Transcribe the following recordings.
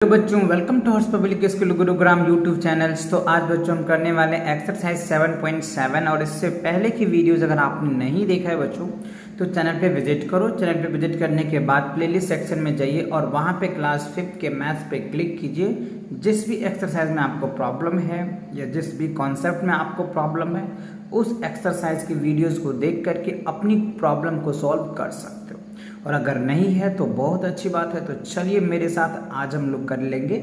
Hello बच्चों, welcome to Harsh public school Gurugram YouTube channels. तो आज बच्चों हम करने वाले एक्सरसाइज 7.7 और इससे पहले की वीडियोस अगर आपने नहीं देखा है बच्चों तो चैनल पे विजिट करो। चैनल पे विजिट करने के बाद प्लेलिस्ट सेक्शन में जाइए और वहाँ पे क्लास 5 के मैथ्स पे क्लिक कीजिए। जिस भी एक्सरसाइज में आपको प्रॉब्लम है या जिस भी कॉन्सेप्ट में आपको प्रॉब्लम है उस एक्सरसाइज की वीडियोज़ को देख करके अपनी प्रॉब्लम को सॉल्व कर सकते हो। और अगर नहीं है तो बहुत अच्छी बात है। तो चलिए मेरे साथ आज हम लोग कर लेंगे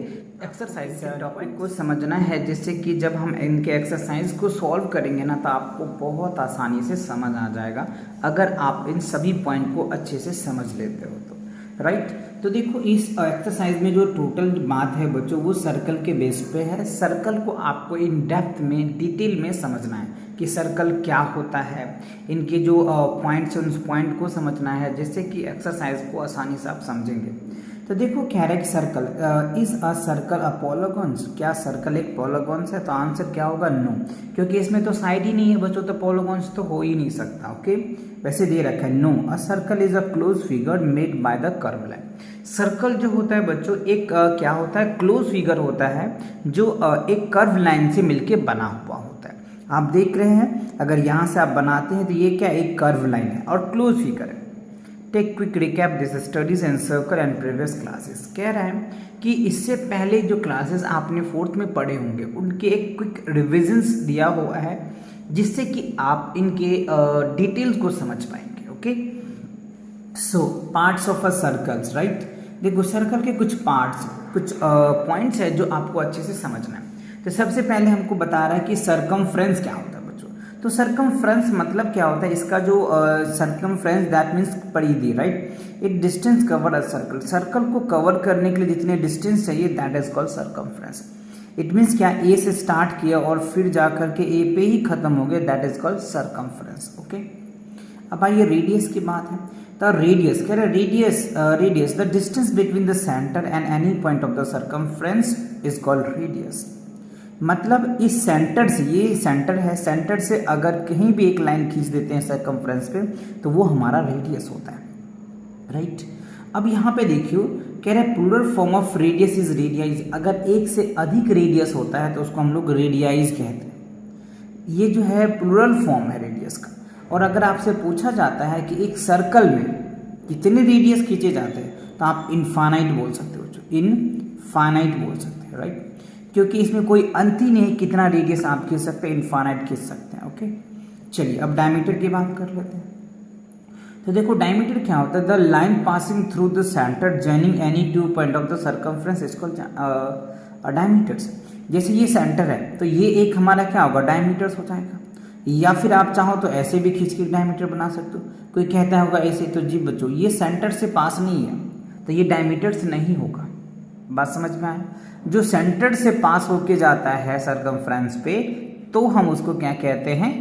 एक्सरसाइज से टॉपिक को समझना है, जिससे कि जब हम इनके एक्सरसाइज को सॉल्व करेंगे ना तो आपको बहुत आसानी से समझ आ जाएगा अगर आप इन सभी पॉइंट को अच्छे से समझ लेते हो तो राइट। तो देखो इस एक्सरसाइज में जो टोटल बात है बच्चों वो सर्कल के बेस पे है। सर्कल को आपको इन डेप्थ में डिटेल में समझना है कि सर्कल क्या होता है, इनके जो पॉइंट्स हैं उस पॉइंट को समझना है, जिससे कि एक्सरसाइज को आसानी से आप समझेंगे। तो देखो कह रहा है कि circle is a circle a polygons, क्या सर्कल एक पॉलीगॉन्स है? तो आंसर क्या होगा? नो, क्योंकि इसमें तो साइड ही नहीं है बच्चों, तो पॉलीगॉन्स तो हो ही नहीं सकता। ओके, वैसे दे रखा है know, a circle is a close figure made by the curve line. Circle जो होता है बच्चों एक क्या होता है? क्लोज फिगर होता है जो एक कर्व लाइन से मिलके बना हुआ होता है। आप देख रहे हैं अगर यहाँ से आप बनाते हैं तो ये क्या एक कर्व लाइन है और क्लोज फिगर है। Take quick recap this studies and circle and previous classes. कह रहा है कि इससे पहले जो क्लासेस आपने 4th में पढ़े होंगे उनके एक क्विक रिविजन्स दिया हुआ है, जिससे कि आप इनके डिटेल्स को समझ पाएंगे। Okay, so parts of a circles, right. देखो सर्कल के कुछ पार्ट्स, कुछ पॉइंट्स है जो आपको अच्छे से समझना है। तो सबसे पहले हमको बता रहा है कि सरकमफ्रेंस क्या होता है बच्चों। तो सरकमफ्रेंस मतलब क्या होता है? इसका जो सरकमफ्रेंस दैट मीन्स परिधि, right. It distance cover a circle, circle को कवर करने के लिए जितने डिस्टेंस चाहिए that is called circumference. It means क्या, ए से स्टार्ट किया और फिर जा करके ए पे ही खत्म हो गया, that is called circumference. Okay, अब आइए रेडियस की बात है। तो रेडियस कह रहे radius the distance between the centre and any point of the circumference is called radius. मतलब इस सेंटर से, ये सेंटर है, सेंटर से अगर कहीं भी एक लाइन खींच देते हैं सर्कमफ्रेंस पे तो वो हमारा रेडियस होता है, राइट। अब यहाँ पे देखियो कह रहे plural form of radius is radii. अगर एक से अधिक रेडियस होता है तो उसको हम लोग रेडियाइज कहते हैं। ये जो है प्लूरल फॉर्म है रेडियस का। और अगर आपसे पूछा जाता है कि एक सर्कल में कितने रेडियस खींचे जाते हैं तो आप इनफाइनाइट बोल सकते हो, इनफाइनाइट बोल सकते हैं, राइट, क्योंकि इसमें कोई अंत ही नहीं, कितना रेडियस आप खींच सकते हैं, इनफाइनाइट खींच सकते हैं। ओके, चलिए अब डायमीटर की बात कर लेते हैं। तो देखो डायमीटर क्या होता है? The line passing through the centre joining any two point of the circumference is called diameters. जैसे ये सेंटर है तो ये एक हमारा क्या होगा? डायमीटर्स हो जाएगा। या फिर आप चाहो तो ऐसे भी खींच के डायमीटर बना सकते हो। कोई कहता होगा ऐसे, तो जी बच्चों ये सेंटर से पास नहीं है तो ये डायमीटर्स नहीं होगा। बात समझ में आया? जो सेंटर से पास होके जाता है सर्कमफ्रेंस पे तो हम उसको क्या कहते हैं?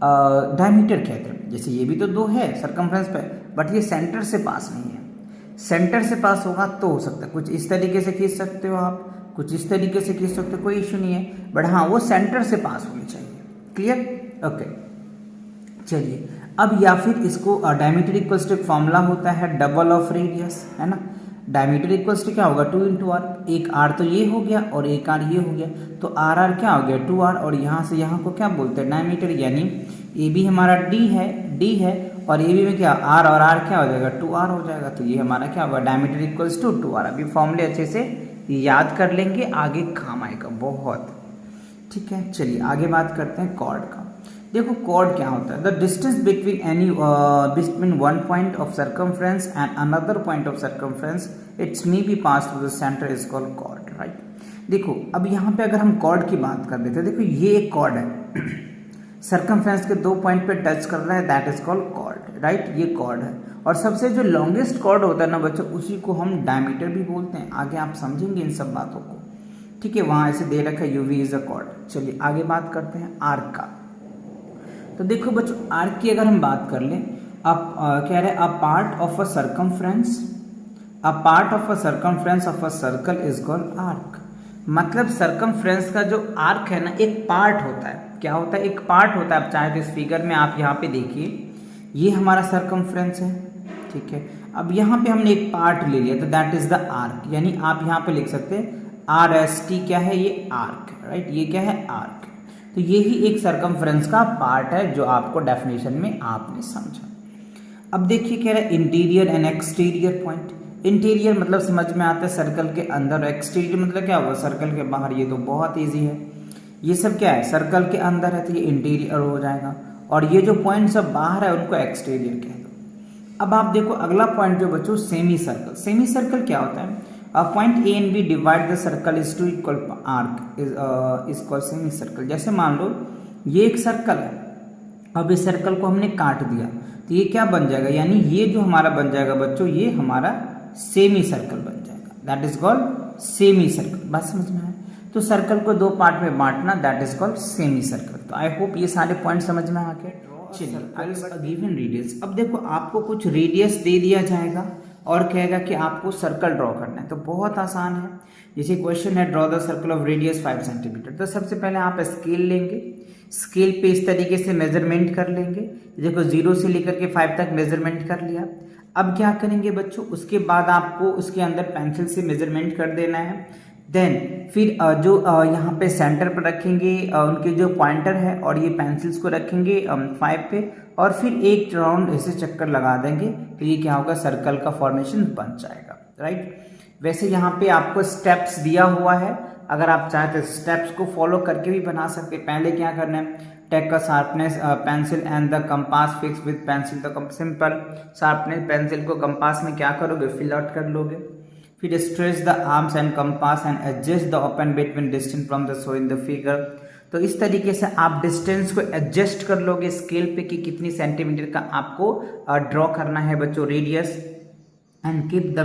डायमीटर कहते हैं। जैसे ये भी तो 2 है सर्कमफ्रेंस पे, बट ये सेंटर से पास नहीं है। सेंटर से पास होगा तो हो सकता है कुछ इस तरीके से खींच सकते हो आप, कुछ इस तरीके से खींच सकते हो, कोई इशू नहीं है, बट हाँ वो सेंटर से पास होनी चाहिए। क्लियर? ओके, चलिए अब या फिर इसको डायमीटर इक्वल्स टू एक फॉर्मूला होता है डबल ऑफ रेडियस, है ना। डायमीटर इक्वल्स टू क्या होगा? 2 इंटू आर। एक आर तो ये हो गया और एक आर ये हो गया, तो आर आर क्या हो गया? 2r। और यहाँ से यहाँ को क्या बोलते हैं? डायमीटर। यानी ए बी हमारा डी है और ए बी में क्या आर और आर क्या हो जाएगा? 2r हो जाएगा। तो ये हमारा क्या होगा? Diameter equals to 2r। अभी फॉर्मूले अच्छे से याद कर लेंगे, आगे काम आएगा बहुत। ठीक है, चलिए आगे बात करते हैं कॉर्ड का। देखो कॉर्ड क्या होता है? The distance between one point of circumference and another point of circumference it's may be pass through the centre is called chord, right. देखो अब यहाँ पे अगर हम कॉर्ड की बात कर लेते हैं, देखो ये एक कॉर्ड है सर्कमफ्रेंस के 2 पॉइंट पे टच कर रहा है, that is called chord, right. ये कॉर्ड है और सबसे जो लॉन्गेस्ट कॉर्ड होता है ना बच्चों उसी को हम डायमीटर भी बोलते हैं। आगे आप समझेंगे इन सब बातों को, ठीक है। वहां ऐसे दे रखा है यूवी इज अ कॉर्ड। चलिए आगे बात करते हैं आर्क का। तो देखो बच्चों आर्क की अगर हम बात कर लें, अब कह रहे हैं a part of a circumference, a part of a circumference of a circle is called arc. मतलब सर्कमफ्रेंस का जो आर्क है ना एक पार्ट होता है। क्या होता है? एक पार्ट होता है। आप चाहे तो इस फिगर में आप यहाँ पे देखिए, ये हमारा सर्कमफ्रेंस है, ठीक है। अब यहाँ पे हमने एक पार्ट ले लिया तो दैट इज द आर्क, यानी आप यहाँ पे लिख सकते हैं RST क्या है, ये आर्क, राइट, ये क्या है, आर्क। तो ये ही एक सरकमफ्रेंस का पार्ट है जो आपको डेफिनेशन में आपने समझा। अब देखिए कह रहा है interior and exterior point. Interior मतलब समझ में आता है सर्कल के अंदर, एक्सटीरियर मतलब क्या हुआ, सर्कल के बाहर। ये तो बहुत ईजी है, ये सब क्या है, सर्कल के अंदर है तो ये इंटीरियर हो जाएगा, और ये जो पॉइंट सब बाहर है उनको एक्सटीरियर कह दो। अब आप देखो अगला पॉइंट जो बच्चों, सेमी सर्कल। सेमी सर्कल क्या होता है, point A and B divide the circle is two equal arc is called semi circle. जैसे मान लो ये एक सर्कल है, अब इस सर्कल को हमने काट दिया तो ये क्या बन जाएगा, यानी ये जो हमारा बन जाएगा बच्चों, ये हमारा सेमी सर्कल बन जाएगा, that is called semi circle. बात समझ में आए? तो सर्कल को दो पार्ट में बांटना, that is called semi circle. तो आई होप ये सारे पॉइंट समझ में आ गए। गिवन रेडियस, अब देखो आपको कुछ रेडियस दे दिया जाएगा और कहेगा कि आपको सर्कल ड्रॉ करना है, तो बहुत आसान है। जैसे क्वेश्चन है draw the circle of radius 5 centimetre, तो सबसे पहले आप स्केल लेंगे, स्केल पे इस तरीके से मेजरमेंट कर लेंगे। देखो 0 से लेकर के 5 तक मेजरमेंट कर लिया। अब क्या करेंगे बच्चों, उसके बाद आपको उसके अंदर पेंसिल से मेजरमेंट कर देना है। देन फिर जो यहाँ पे सेंटर पर रखेंगे उनके जो पॉइंटर है, और ये पेंसिल्स को रखेंगे 5 पे, और फिर एक राउंड ऐसे चक्कर लगा देंगे तो ये क्या होगा, सर्कल का फॉर्मेशन बन जाएगा, राइट। वैसे यहाँ पे आपको स्टेप्स दिया हुआ है, अगर आप चाहते स्टेप्स को फॉलो करके भी बना सकते। पहले क्या करना है, टेक का sharpness pencil and the compass fix with pencil. तो सिंपल शार्पनेस पेंसिल को कंपास में क्या करोगे, फिल आउट कर लोगे। फिर stretch the arms and compass and adjust the open between distance from the show in the figure. तो इस तरीके से आप डिस्टेंस को एडजस्ट कर लोगे स्केल पे कि कितनी सेंटीमीटर का आपको ड्रॉ करना है बच्चों radius. And keep the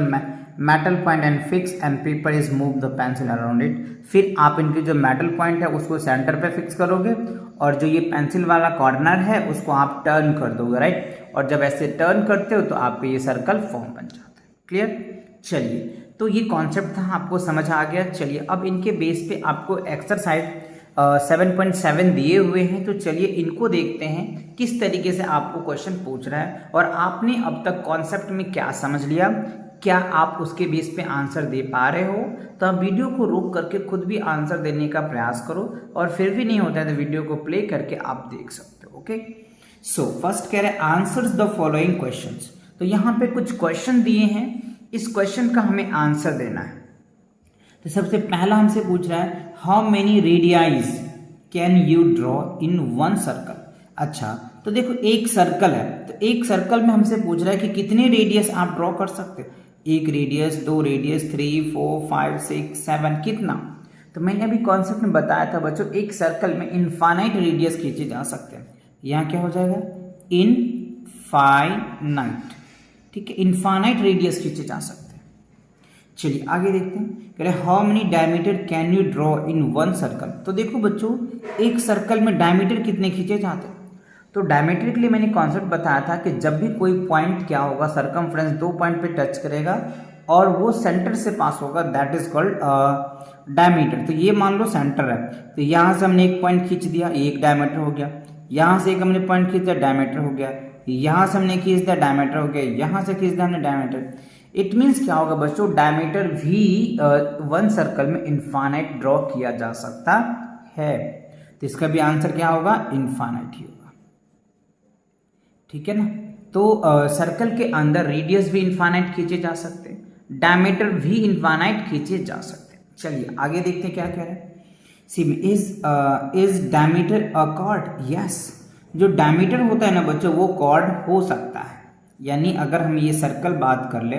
metal point and fix and paper is move the pencil around it. फिर आप इनके जो मेटल पॉइंट है उसको सेंटर पे फिक्स करोगे, और जो ये पेंसिल वाला कॉर्नर है उसको आप टर्न कर दोगे, राइट। और जब ऐसे टर्न करते हो तो आपको ये सर्कल फॉर्म बन जाता है। क्लियर? चलिए, तो ये कॉन्सेप्ट था, आपको समझ आ गया। चलिए अब इनके बेस पे आपको एक्सरसाइज 7.7 दिए हुए हैं, तो चलिए इनको देखते हैं किस तरीके से आपको क्वेश्चन पूछ रहा है, और आपने अब तक कॉन्सेप्ट में क्या समझ लिया, क्या आप उसके बेस पे आंसर दे पा रहे हो। तो आप वीडियो को रोक करके खुद भी आंसर देने का प्रयास करो, और फिर भी नहीं होता है तो वीडियो को प्ले करके आप देख सकते हो। ओके, सो फर्स्ट कह रहे हैं आंसर्स द फॉलोइंग क्वेश्चंस। तो यहाँ पे कुछ क्वेश्चन दिए हैं, इस क्वेश्चन का हमें आंसर देना है। तो सबसे पहला हमसे पूछ रहा है how many radii can you draw in one circle. अच्छा, तो देखो एक सर्कल है, तो एक सर्कल में हमसे पूछ रहा है कि कितने रेडियस आप ड्रॉ कर सकते हो। एक रेडियस, दो रेडियस, 3, 4, 5, 6, 7, कितना। तो मैंने अभी कॉन्सेप्ट में बताया था बच्चों, एक सर्कल में इनफाइनाइट रेडियस खींचे जा सकते हैं। यहाँ क्या हो जाएगा, इनफाइनाइट, ठीक है, इनफाइनाइट रेडियस खींचे जा सकते हैं। चलिए आगे देखते हैं, कह रहे how many diameter can you draw in one circle. तो देखो बच्चों, एक सर्कल में डायमीटर कितने खींचे जाते हैं। तो डायमीटर के लिए मैंने कॉन्सेप्ट बताया था कि जब भी कोई पॉइंट क्या होगा, सरकमफ्रेंस दो पॉइंट पे टच करेगा और वो सेंटर से पास होगा, दैट इज कॉल्ड डायमीटर। तो ये मान लो सेंटर है, तो यहाँ से हमने एक पॉइंट खींच दिया, एक डायमीटर हो गया। यहाँ से एक हमने पॉइंट खींच दिया, डायमीटर हो गया। यहाँ से हमने खींच दिया, डायमीटर हो गया। यहाँ से खींच दिया हमने, डायमीटर। इट मीन्स क्या होगा बच्चों, डायमीटर भी वन सर्कल में इनफाइनाइट ड्रॉ किया जा सकता है। तो इसका भी आंसर क्या होगा, इनफाइनाइट ही होगा, ठीक है ना। तो सर्कल के अंदर रेडियस भी इनफाइनाइट खींचे जा सकते हैं, डायमीटर भी इनफाइनाइट खींचे जा सकते हैं। चलिए आगे देखते हैं क्या कह रहे हैं। C is diameter a chord. Yes, जो डायमीटर होता है ना बच्चों, वो कॉर्ड हो सकता है। यानी अगर हम ये सर्कल बात कर ले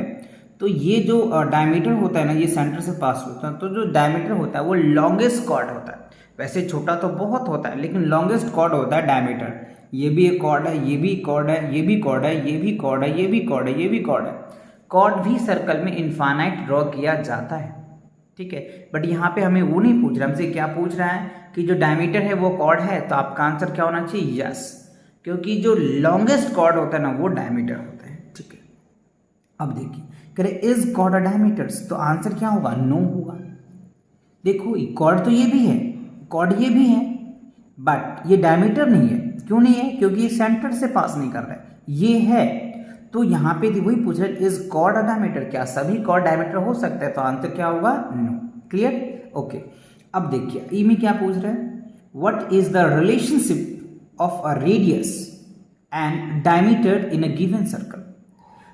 तो ये जो डायमीटर होता है ना, ये सेंटर से पास होता है, तो जो डायमीटर होता है वो लॉन्गेस्ट कॉर्ड होता है। वैसे छोटा तो बहुत होता है, लेकिन लॉन्गेस्ट कॉर्ड होता है डायमीटर। ये भी एक कॉर्ड है, ये भी कॉर्ड है, ये भी कॉर्ड है, ये भी कॉर्ड है, ये भी कॉर्ड है, ये भी कॉर्ड है। कॉर्ड भी सर्कल में इनफाइनाइट ड्रॉ किया जाता है, ठीक है। बट यहाँ पे हमें वो नहीं पूछ रहा, हमसे क्या पूछ रहा है कि जो डायमीटर है वो कॉर्ड है। तो आपका आंसर क्या होना चाहिए, यस, क्योंकि जो लॉन्गेस्ट कॉर्ड होता है ना वो डायमीटर होता है, ठीक है। अब देखिए, कह रहे इज कॉर्ड अ डायमीटर्स, तो आंसर क्या होगा, नो होगा। देखो कॉर्ड तो ये भी है, कॉर्ड ये भी है, बट ये डायमीटर नहीं है। क्यों नहीं है, क्योंकि ये सेंटर से पास नहीं कर रहा है, ये है। तो यहाँ पे वही पूछ रहे इज कॉर्ड अ डायमीटर, क्या सभी कॉर्ड डायमीटर हो सकता है, तो आंसर क्या होगा नो। Clear, okay. अब देखिए ई में क्या पूछ रहे हैं, what is the relationship of a radius and diameter in a given circle.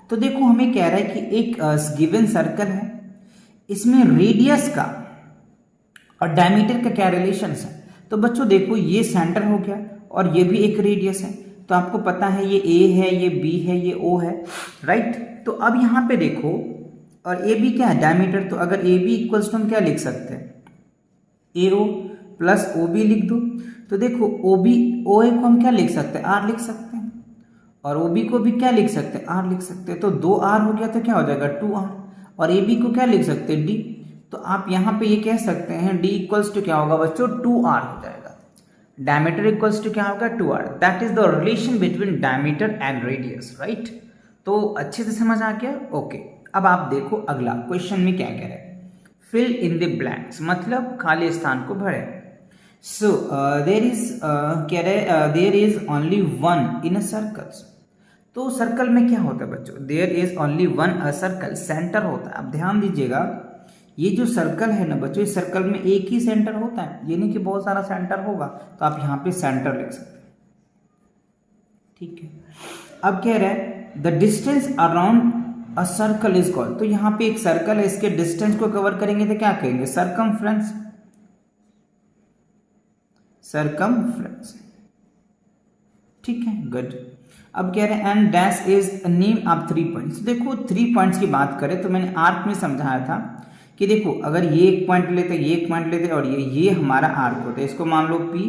तो देखो हमें कह रहा है कि एक गिवन सर्कल है, इसमें रेडियस का और डायमीटर का क्या रिलेशन है। तो बच्चों देखो ये सेंटर हो गया और ये भी एक रेडियस है, तो आपको पता है ये ए है, ये बी है, ये ओ है, राइट। तो अब यहाँ पे देखो और ए बी क्या है डायमीटर, तो अगर ए बी इक्वल्स टू हम क्या लिख सकते हैं ए ओ प्लस ओ बी लिख दो। तो देखो ओ बी ओ ए को हम क्या लिख सकते हैं आर लिख सकते हैं, और ओ बी को भी क्या लिख सकते हैं आर लिख सकते हैं। तो 2r हो गया तो क्या हो जाएगा 2r, और ए बी को क्या लिख सकते हैं डी। तो आप यहाँ पे ये कह सकते हैं डी इक्वल्स टू क्या होगा बच्चों 2r हो जाएगा। डायमीटर इक्वल्स टू क्या होगा 2r, that is the relation between diameter and radius, right. तो अच्छे से समझ आ गया, ओके। अब आप देखो अगला क्वेश्चन में क्या कह रहे हैं, फिल इन द ब्लैंक्स, मतलब खाली स्थान को भरे। सो देयर इज कह रहे there is only one in a circle. तो सर्कल में क्या होता है बच्चों, there is only one a circle, centre होता है। अब ध्यान दीजिएगा ये जो सर्कल है ना बच्चों, इस सर्कल में एक ही सेंटर होता है, ये नहीं कि बहुत सारा सेंटर होगा, तो आप यहाँ पे सेंटर लिख सकते हैं, ठीक है। अब कह रहा है the distance around a circle is called. तो यहाँ पे एक सर्कल है, इसके डिस्टेंस को कवर करेंगे तो क्या कहेंगे सरकमफ्रेंस, सरकमफ्रेंस, ठीक है, गुड। अब कह रहे हैं and dash is name of 3 points. देखो 3 पॉइंट्स की बात करें तो मैंने आर्क में समझाया था कि देखो अगर ये एक पॉइंट लेते, ये एक पॉइंट लेते और ये हमारा आर्क होता है, इसको मान लो पी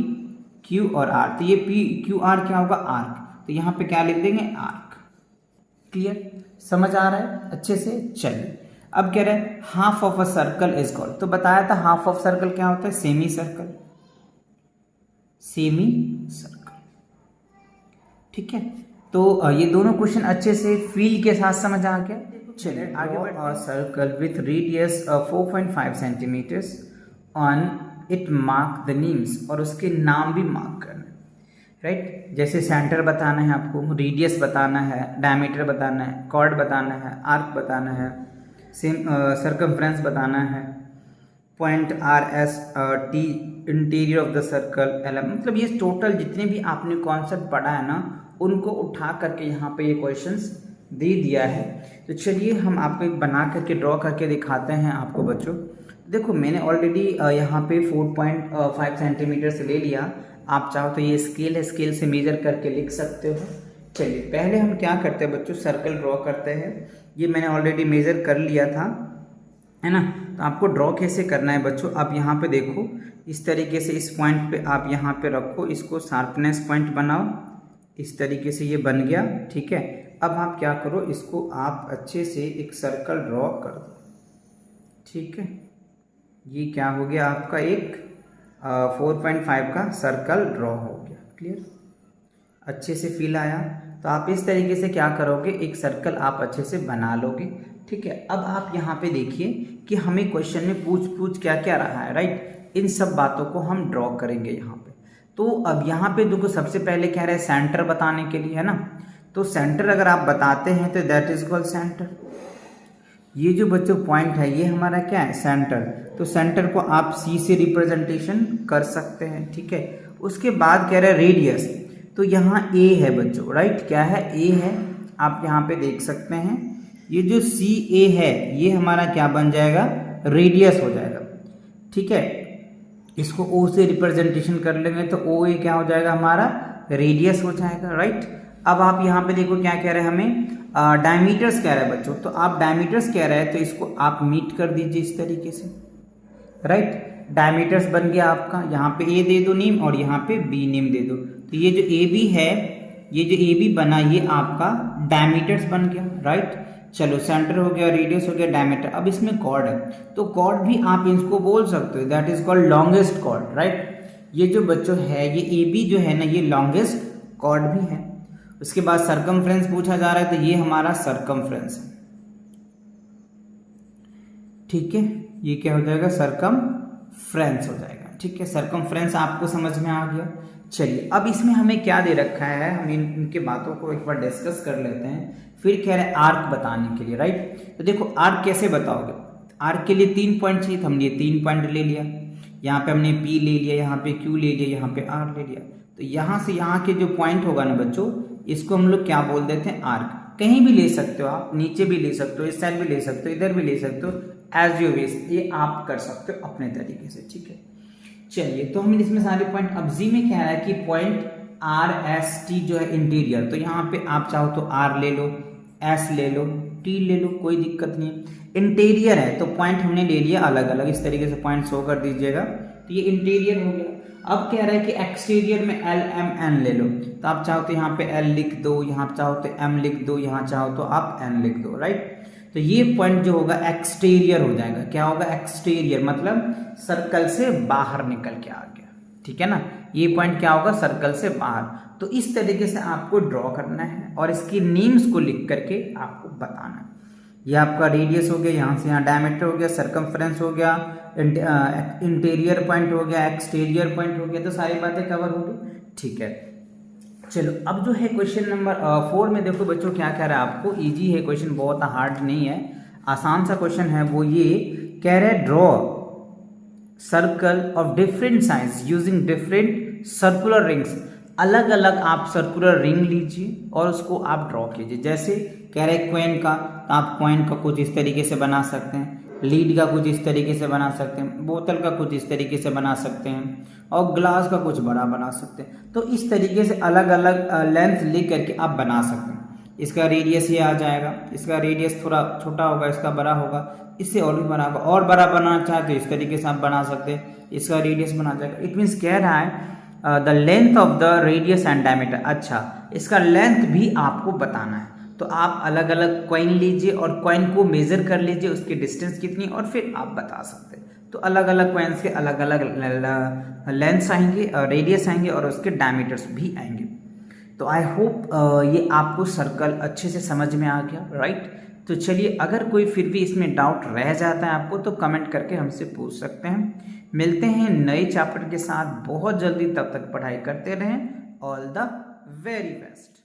क्यू और आर, तो ये पी क्यू आर क्या होगा आर्क, तो यहाँ पे क्या लिख देंगे आर्क। क्लियर, समझ आ रहा है अच्छे से, चलिए। अब कह रहे हैं half of a circle is called. तो बताया था हाफ ऑफ सर्कल क्या होता है सेमी सर्कल, सेमी सर्कल, ठीक है। तो ये दोनों क्वेश्चन अच्छे से फील के साथ समझ आ गया। चलिए आगे बढ़ते हैं। Circle with radius 4.5 centimetres on it mark the names, और उसके नाम भी मार्क करना है, राइट। जैसे सेंटर बताना है आपको, रेडियस बताना है, डायमीटर बताना है, कॉर्ड बताना है, आर्क बताना है, सेम सर्कमफ्रेंस बताना है, point R S T interior of the circle L, मतलब ये टोटल जितने भी आपने कॉन्सेप्ट पढ़ा है ना उनको उठा करके यहाँ पे ये क्वेश्चंस दे दिया है। तो चलिए हम आपको एक बना करके ड्रॉ करके दिखाते हैं आपको बच्चों। देखो मैंने ऑलरेडी यहाँ पे 4.5 सेंटीमीटर से ले लिया, आप चाहो तो ये स्केल है, स्केल से मेजर करके लिख सकते हो। चलिए पहले हम क्या करते हैं बच्चों, सर्कल ड्रॉ करते हैं। ये मैंने ऑलरेडी मेजर कर लिया था, है ना। तो आपको ड्रॉ कैसे करना है बच्चों, आप यहाँ पे देखो इस तरीके से, इस पॉइंट पे आप यहाँ पे रखो, इसको शार्पनेस पॉइंट बनाओ, इस तरीके से ये बन गया, ठीक है। अब आप क्या करो, इसको आप अच्छे से एक सर्कल ड्रॉ कर दो, ठीक है। ये क्या हो गया आपका एक 4.5 का सर्कल ड्रॉ हो गया। क्लियर, अच्छे से फील आया। तो आप इस तरीके से क्या करोगे, एक सर्कल आप अच्छे से बना लोगे, ठीक है। अब आप यहाँ पे देखिए कि हमें क्वेश्चन में पूछ क्या क्या रहा है, राइट। इन सब बातों को हम ड्रॉ करेंगे यहाँ पे। तो अब यहाँ पे देखो सबसे पहले कह रहे हैं सेंटर बताने के लिए, है ना। तो सेंटर अगर आप बताते हैं तो दैट इज कॉल्ड सेंटर। ये जो बच्चों पॉइंट है ये हमारा क्या है सेंटर। तो सेंटर को आप सी से रिप्रेजेंटेशन कर सकते हैं, ठीक है। उसके बाद कह रहे हैं रेडियस, तो यहाँ ए है बच्चों, राइट, क्या है ए है, आप यहाँ पे देख सकते हैं। ये जो सी ए है ये हमारा क्या बन जाएगा रेडियस हो जाएगा, ठीक है। इसको ओ से रिप्रेजेंटेशन कर लेंगे तो ओ ए क्या हो जाएगा हमारा रेडियस हो जाएगा, राइट। अब आप यहाँ पे देखो क्या कह रहे हैं हमें डायमीटर्स कह रहा है बच्चों। तो आप डायमीटर्स कह रहे हैं तो इसको आप मीट कर दीजिए इस तरीके से, राइट। डायमीटर्स बन गया आपका, यहाँ पे ए दे दो नेम और यहाँ पे बी नेम दे दो। तो ये जो ए बी है, ये जो ए बी बना ये आपका डायमीटर्स बन गया, राइट। चलो सेंटर हो गया, रेडियस हो गया, डायमीटर। अब इसमें कॉर्ड है, तो कॉर्ड भी आप इसको बोल सकते हो, that is called longest chord, right. ये जो बच्चों है ये ए बी जो है ना ये लॉन्गेस्ट कॉर्ड भी है। उसके बाद सर्कमफ्रेंस पूछा जा रहा है, तो ये हमारा सर्कमफ्रेंस है, ठीक है। ये क्या हो जाएगा सर्कमफ्रेंस हो जाएगा, ठीक है। सर्कमफ्रेंस आपको समझ में आ गया। चलिए अब इसमें हमें क्या दे रखा है, हम इनके बातों को एक बार डिस्कस कर लेते हैं, फिर कह रहे हैं आर्क बताने के लिए, राइट। तो देखो आर्क कैसे बताओगे, आर्क के लिए 3 पॉइंट चाहिए, तो हमने 3 पॉइंट ले लिया, यहाँ पे हमने P ले लिया, यहाँ पे Q ले लिया, यहाँ पे R ले लिया। तो यहाँ से यहाँ के जो पॉइंट होगा ना बच्चों, इसको हम लोग क्या बोल देते हैं, आर्क। कहीं भी ले सकते हो आप, नीचे भी ले सकते हो, इस साइड भी ले सकते हो, इधर भी ले सकते हो, एज यू विश, ये आप कर सकते हो अपने तरीके से, ठीक है। चलिए तो हम इसमें सारे पॉइंट, अब जी में क्या है कि पॉइंट RST जो है इंटीरियर, तो यहाँ पे आप चाहो तो R ले लो, S ले लो, T ले लो, कोई दिक्कत नहीं है। इंटीरियर है तो पॉइंट हमने ले लिया अलग अलग, इस तरीके से पॉइंट शो कर दीजिएगा, तो ये इंटीरियर हो गया। अब कह रहा है कि एक्सटीरियर में LMN ले लो, तो आप चाहो तो यहाँ पे L लिख दो, यहाँ चाहो तो M लिख दो, यहाँ चाहो तो आप N लिख दो, राइट। तो ये पॉइंट जो होगा एक्सटीरियर हो जाएगा। क्या होगा, एक्सटीरियर, मतलब सर्कल से बाहर निकल के आ गया, ठीक है ना। ये पॉइंट क्या होगा, सर्कल से बाहर। तो इस तरीके से आपको ड्रॉ करना है और इसकी नेम्स को लिख करके आपको बताना है। ये आपका रेडियस हो गया, यहाँ से यहाँ डायमीटर हो गया, सर्कमफ्रेंस हो गया, इंटीरियर पॉइंट हो गया, एक्सटीरियर पॉइंट हो गया, तो सारी बातें कवर हो गई, ठीक है। चलो अब जो है क्वेश्चन नंबर 4 में देखो बच्चों क्या कह रहा है आपको, इजी है क्वेश्चन, बहुत हार्ड नहीं है, आसान सा क्वेश्चन है। वो ये कह रहा है draw circle of different size using different circular rings. अलग अलग आप सर्कुलर रिंग लीजिए और उसको आप ड्रॉ कीजिए। जैसे कह रहे हैं क्वेन का, तो आप क्वेन का कुछ इस तरीके से बना सकते हैं, लीड का कुछ इस तरीके से बना सकते हैं, बोतल का कुछ इस तरीके से बना सकते हैं, और ग्लास का कुछ बड़ा बना सकते हैं। तो इस तरीके से अलग अलग लेंथ ले करके आप बना सकते हैं। इसका रेडियस ये आ जाएगा, इसका रेडियस थोड़ा छोटा होगा, इसका बड़ा होगा, इससे और भी बड़ा होगा, और बड़ा बनाना चाहे तो इस तरीके से आप बना सकते हैं, इसका रेडियस बना जाएगा। इट मीन्स कह रहा है the length of the radius and diameter. अच्छा, इसका लेंथ भी आपको बताना है, तो आप अलग अलग कॉइन लीजिए और कॉइन को मेजर कर लीजिए, उसकी डिस्टेंस कितनी, और फिर आप बता सकते हैं। तो अलग अलग कॉइन्स के अलग अलग लेंथ्स आएंगे, रेडियस आएंगे, और उसके डायमीटर्स भी आएंगे। तो आई होप ये आपको सर्कल अच्छे से समझ में आ गया, राइट। तो चलिए, अगर कोई फिर भी इसमें डाउट रह जाता है आपको, तो कमेंट करके हमसे पूछ सकते हैं। मिलते हैं नए चैप्टर के साथ बहुत जल्दी, तब तक पढ़ाई करते रहें। All the very best.